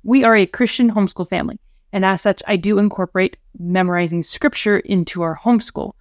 We are a Christian homeschool family, and as such, I do incorporate memorizing scripture into our homeschool.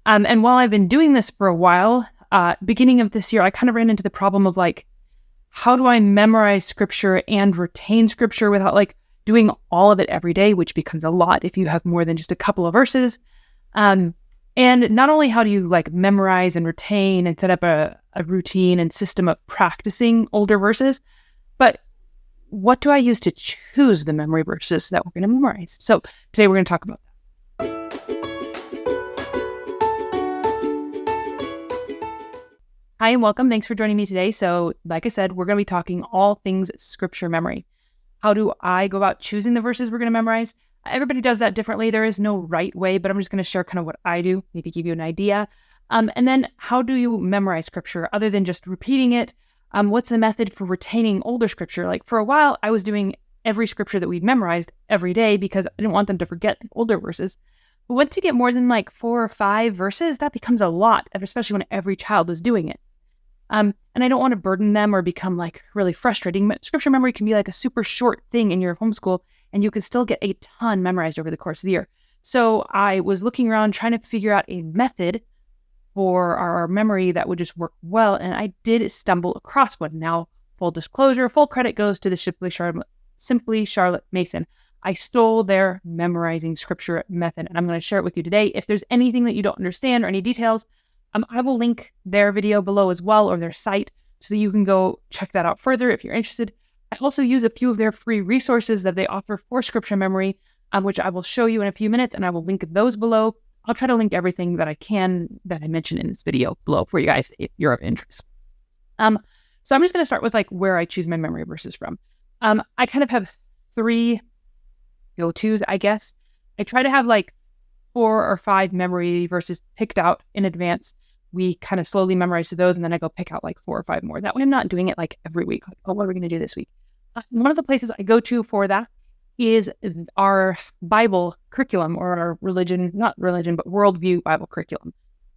And while I've been doing this for a while, beginning of this year, I kind of ran into the problem of like, how do I memorize scripture and retain scripture without like doing all of it every day, which becomes a lot if you have more than just a couple of verses. And not only how do you like memorize and retain and set up a routine and system of practicing older verses, but what do I use to choose the memory verses that we're going to memorize? So today we're going to talk about that. Hi and welcome. Thanks for joining me today. So like I said, we're going to be talking all things scripture memory. How do I go about choosing the verses we're going to memorize? Everybody does that differently. There is no right way, but I'm just going to share kind of what I do, maybe give you an idea. And then how do you memorize scripture other than just repeating it? What's the method for retaining older scripture? Like for a while, I was doing every scripture that we'd memorized every day because I didn't want them to forget the older verses. But once you get more than like 4 or 5 verses, that becomes a lot, especially when every child was doing it. And I don't want to burden them or become like really frustrating. But scripture memory can be like a super short thing in your homeschool, and you can still get a ton memorized over the course of the year. So I was looking around trying to figure out a method for our memory that would just work well, and I did stumble across one. Now, full disclosure, full credit goes to the Simply Charlotte Mason. I stole their memorizing scripture method, and I'm going to share it with you today. If there's anything that you don't understand or any details, I will link their video below as well, or their site, so that you can go check that out further if you're interested. I also use a few of their free resources that they offer for scripture memory, which I will show you in a few minutes, and I will link those below. I'll try to link everything that I can that I mentioned in this video below for you guys if you're of interest. So I'm just going to start with like where I choose my memory verses from. I kind of have 3 go-tos, I guess. I try to have like 4 or 5 memory verses picked out in advance. We kind of slowly memorize those, and then I go pick out like 4 or 5 more. That way I'm not doing it like every week. Like, oh, what are we going to do this week? One of the places I go to for that is our Bible curriculum, or our not religion, but worldview Bible curriculum.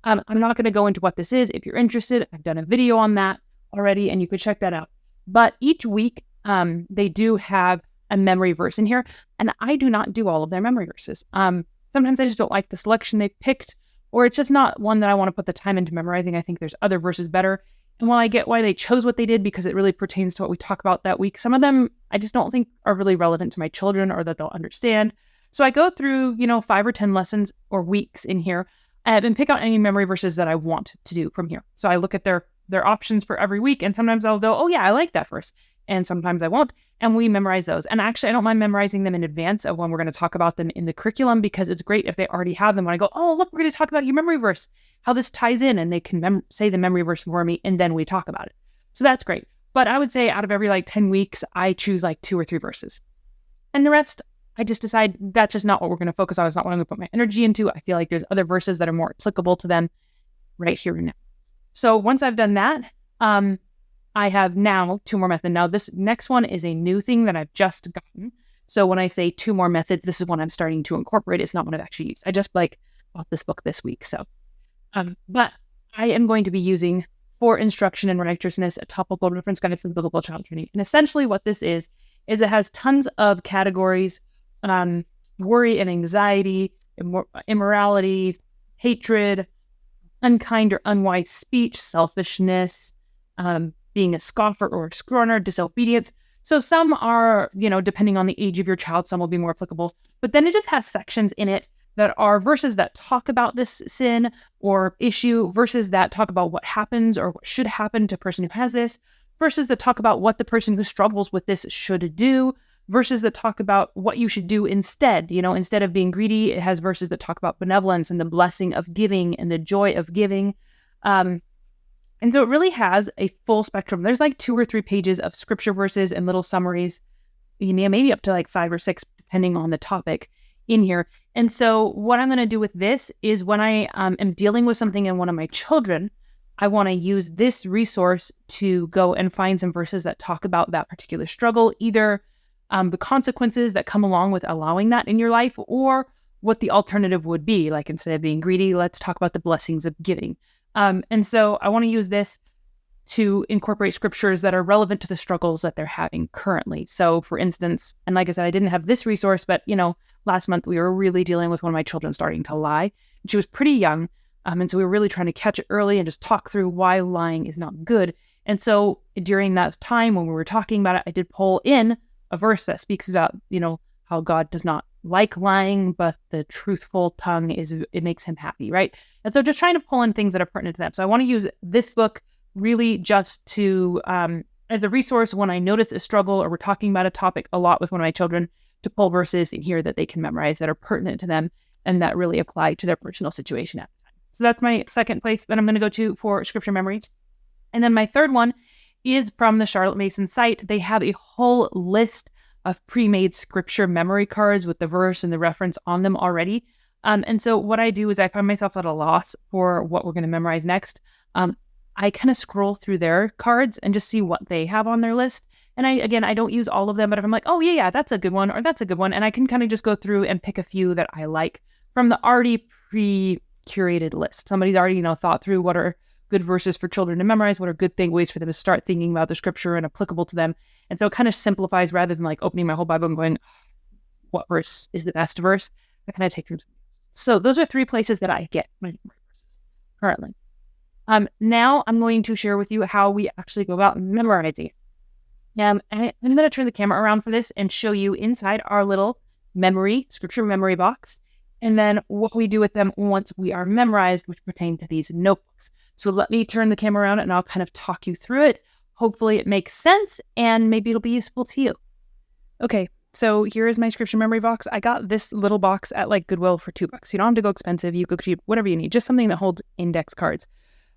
I'm not going to go into what this is. If you're interested, I've done a video on that already, and you could check that out. But each week, they do have a memory verse in here, and I do not do all of their memory verses. Sometimes I just don't like the selection they picked, or it's just not one that I want to put the time into memorizing. I think there's other verses better. And while I get why they chose what they did, because it really pertains to what we talk about that week, some of them I just don't think are really relevant to my children or that they'll understand. So I go through, 5 or 10 lessons or weeks in here and pick out any memory verses that I want to do from here. So I look at their options for every week, and sometimes I'll go, oh yeah, I like that verse. And sometimes I won't. And we memorize those. And actually, I don't mind memorizing them in advance of when we're going to talk about them in the curriculum, because it's great if they already have them. When I go, oh, look, we're going to talk about your memory verse, how this ties in, and they can say the memory verse for me, and then we talk about it. So that's great. But I would say out of every like 10 weeks, I choose like 2 or 3 verses. And the rest, I just decide that's just not what we're going to focus on. It's not what I'm going to put my energy into. I feel like there's other verses that are more applicable to them right here and now. So once I've done that, I have now 2 more methods. Now, this next one is a new thing that I've just gotten. So when I say 2 more methods, this is one I'm starting to incorporate. It's not one I've actually used. I just bought this book this week. So, but I am going to be using For Instruction in Righteousness, a topical reference guide for biblical child training. And essentially what this is it has tons of categories, worry and anxiety, immorality, hatred, unkind or unwise speech, selfishness, being a scoffer or a scorner, disobedience. So some are, depending on the age of your child, some will be more applicable. But then it just has sections in it that are verses that talk about this sin or issue, verses that talk about what happens or what should happen to a person who has this, verses that talk about what the person who struggles with this should do, verses that talk about what you should do instead. Instead of being greedy, it has verses that talk about benevolence and the blessing of giving and the joy of giving. And so it really has a full spectrum. There's like 2 or 3 pages of scripture verses and little summaries, maybe up to like 5 or 6, depending on the topic in here. And so what I'm going to do with this is when I am dealing with something in one of my children, I want to use this resource to go and find some verses that talk about that particular struggle, either the consequences that come along with allowing that in your life, or what the alternative would be. Like, instead of being greedy, let's talk about the blessings of giving. And so I want to use this to incorporate scriptures that are relevant to the struggles that they're having currently. So for instance, and like I said, I didn't have this resource, but last month we were really dealing with one of my children starting to lie. She was pretty young. And so we were really trying to catch it early and just talk through why lying is not good. And so during that time when we were talking about it, I did pull in a verse that speaks about, how God does not like lying, but the truthful tongue it makes him happy, right? And so just trying to pull in things that are pertinent to them. So I want to use this book really just to, as a resource when I notice a struggle or we're talking about a topic a lot with one of my children, to pull verses in here that they can memorize that are pertinent to them and that really apply to their personal situation at the time. So that's my second place that I'm going to go to for scripture memory. And then my third one is from the Charlotte Mason site. They have a whole list of pre-made scripture memory cards with the verse and the reference on them already. And so what I do is I find myself at a loss for what we're going to memorize next. I kind of scroll through their cards and just see what they have on their list. And I don't use all of them, but if I'm like, oh yeah, that's a good one, or that's a good one. And I can kind of just go through and pick a few that I like from the already pre-curated list. Somebody's already, thought through what are good verses for children to memorize, what are good ways for them to start thinking about the scripture and applicable to them. And so it kind of simplifies rather than like opening my whole Bible and going, what verse is the best verse? I kind of take from. So those are 3 places that I get my verses currently. Now I'm going to share with you how we actually go about memorizing it. And I'm going to turn the camera around for this and show you inside our little scripture memory box, and then what we do with them once we are memorized, which pertain to these notebooks. So let me turn the camera around and I'll kind of talk you through it. Hopefully it makes sense and maybe it'll be useful to you. Okay, so here is my scripture memory box. I got this little box at like Goodwill for $2. You don't have to go expensive. You go cheap, whatever you need, just something that holds index cards.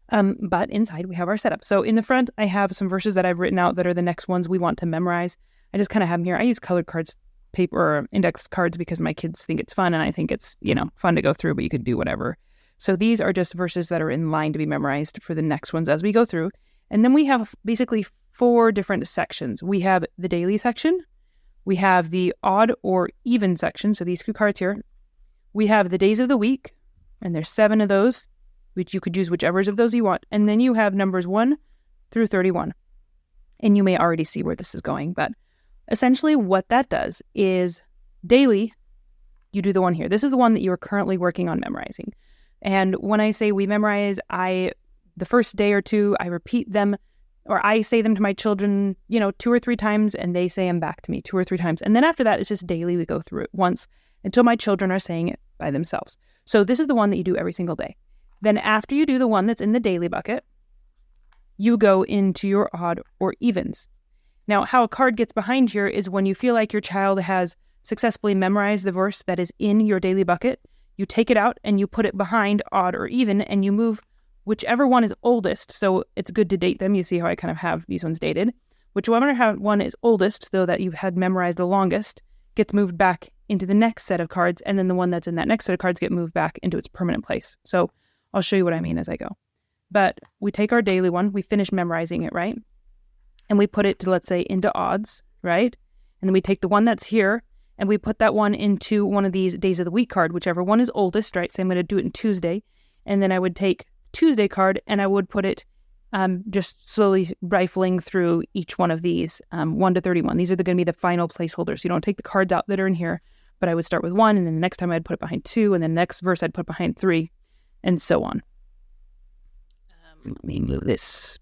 But inside we have our setup. So in the front, I have some verses that I've written out that are the next ones we want to memorize. I just kind of have them here. I use colored cards, paper, or index cards because my kids think it's fun and I think it's, fun to go through, but you could do whatever. So these are just verses that are in line to be memorized for the next ones as we go through. And then we have basically 4 different sections. We have the daily section. We have the odd or even section. So these 2 cards here. We have the days of the week, and there's 7 of those, which you could use whichever of those you want. And then you have numbers 1 through 31. And you may already see where this is going, but essentially what that does is daily, you do the one here. This is the one that you are currently working on memorizing. And when I say we memorize, the first day or 2, I repeat them, or I say them to my children, 2 or 3 times, and they say them back to me 2 or 3 times. And then after that, it's just daily. We go through it once until my children are saying it by themselves. So this is the one that you do every single day. Then after you do the one that's in the daily bucket, you go into your odd or evens. Now, how a card gets behind here is when you feel like your child has successfully memorized the verse that is in your daily bucket, you take it out and you put it behind odd or even, and you move whichever one is oldest. So it's good to date them. You see how I kind of have these ones dated. Whichever one is oldest, though, that you've had memorized the longest, gets moved back into the next set of cards, and then the one that's in that next set of cards get moved back into its permanent place. So I'll show you what I mean as I go. But we take our daily one, we finish memorizing it, right? And we put it to, let's say, into odds, right? And then we take the one that's here, and we put that one into one of these days of the week card, whichever one is oldest, right? So I'm going to do it in Tuesday. And then I would take Tuesday card and I would put it just slowly rifling through each one of these 1 to 31. These are going to be the final placeholders. You don't take the cards out that are in here, but I would start with 1, and then the next time I'd put it behind 2, and then the next verse I'd put behind 3, and so on. Let me move this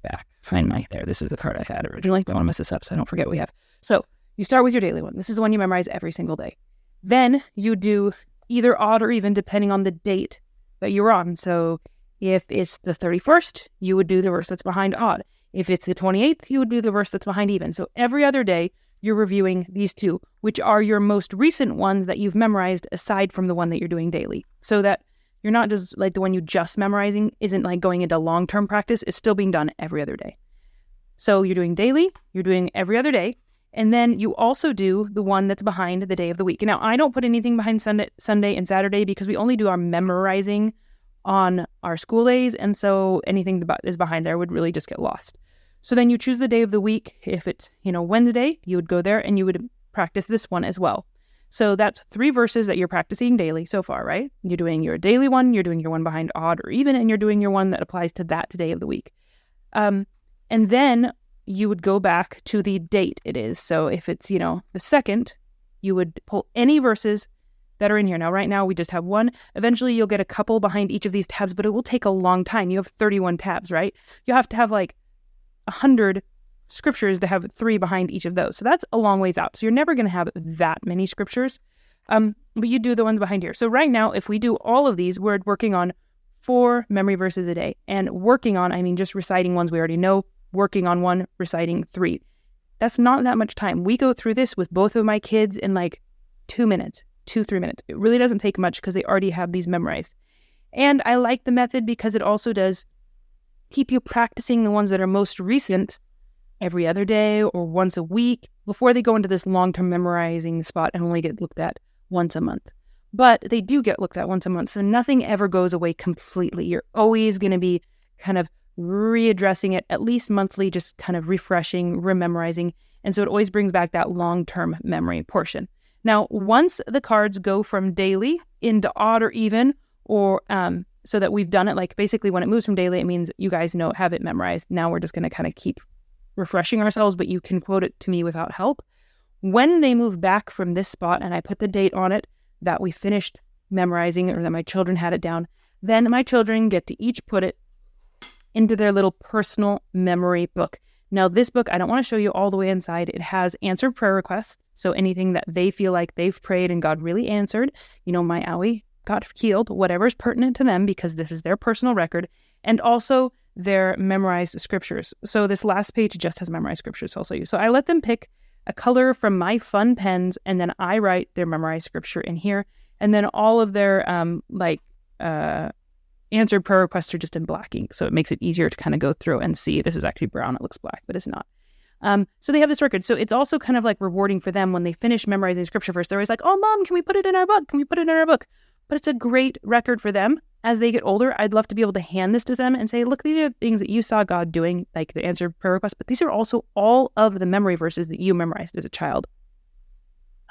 back. Find my there. This is the card I had originally. I don't want to mess this up so I don't forget what we have. So you start with your daily one. This is the one you memorize every single day. Then you do either odd or even depending on the date that you're on. So if it's the 31st, you would do the verse that's behind odd. If it's the 28th, you would do the verse that's behind even. So every other day, you're reviewing these 2, which are your most recent ones that you've memorized aside from the one that you're doing daily. So that you're not just like the one you just memorizing isn't like going into long-term practice. It's still being done every other day. So you're doing daily, you're doing every other day, and then you also do the one that's behind the day of the week. Now, I don't put anything behind Sunday and Saturday because we only do our memorizing on our school days, and so anything that is behind there would really just get lost. So then you choose the day of the week. If it's, Wednesday, you would go there and you would practice this one as well. So that's 3 verses that you're practicing daily so far, right? You're doing your daily one, you're doing your one behind odd or even, and you're doing your one that applies to that day of the week. And then you would go back to the date it is. So if it's, the 2nd, you would pull any verses that are in here. Now, right now, we just have one. Eventually, you'll get a couple behind each of these tabs, but it will take a long time. You have 31 tabs, right? You have to have like 100 scriptures to have 3 behind each of those. So that's a long ways out. So you're never going to have that many scriptures, but you do the ones behind here. So right now, if we do all of these, we're working on 4 memory verses a day. And working on, I mean just reciting ones we already know, working on 1, reciting 3. That's not that much time. We go through this with both of my kids in like 2 minutes. 2-3 minutes. It really doesn't take much because they already have these memorized. And I like the method because it also does keep you practicing the ones that are most recent every other day or once a week before they go into this long-term memorizing spot and only get looked at once a month. But they do get looked at once a month, so nothing ever goes away completely. You're always going to be kind of readdressing it at least monthly, just kind of refreshing, rememorizing. And so it always brings back that long-term memory portion. Now, once the cards go from daily into odd or even, or so that we've done it, like basically when it moves from daily, it means you guys have it memorized. Now we're just going to kind of keep refreshing ourselves, but you can quote it to me without help. When they move back from this spot and I put the date on it that we finished memorizing or that my children had it down, then my children get to each put it into their little personal memory book. Now, this book, I don't want to show you all the way inside. It has answered prayer requests. So anything that they feel like they've prayed and God really answered, my owie got healed, whatever's pertinent to them, because this is their personal record, and also their memorized scriptures. So this last page just has memorized scriptures also. So I let them pick a color from my fun pens, and then I write their memorized scripture in here. And then all of their answered prayer requests are just in blacking. So it makes it easier to kind of go through and see. This is actually brown. It looks black, but it's not. So they have this record. So it's also kind of like rewarding for them when they finish memorizing scripture verse. They're always like, oh, Mom, can we put it in our book? Can we put it in our book? But it's a great record for them. As they get older, I'd love to be able to hand this to them and say, look, these are things that you saw God doing, like the answered prayer requests, but these are also all of the memory verses that you memorized as a child.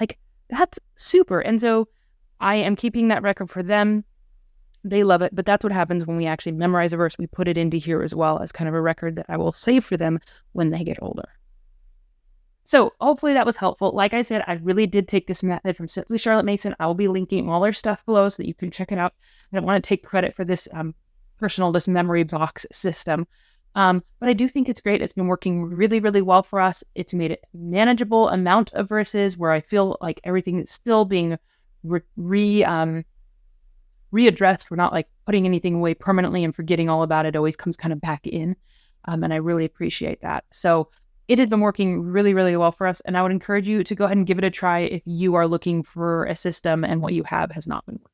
Like, that's super. And so I am keeping that record for them. They love it, but that's what happens when we actually memorize a verse. We put it into here as well as kind of a record that I will save for them when they get older. So hopefully that was helpful. Like I said, I really did take this method from Simply Charlotte Mason. I will be linking all their stuff below so that you can check it out. I don't want to take credit for this this memory box system. But I do think it's great. It's been working really, really well for us. It's made it a manageable amount of verses where I feel like everything is still being readdressed. We're not like putting anything away permanently and forgetting all about it. It always comes kind of back in. And I really appreciate that. So it has been working really, really well for us. And I would encourage you to go ahead and give it a try if you are looking for a system and what you have has not been working.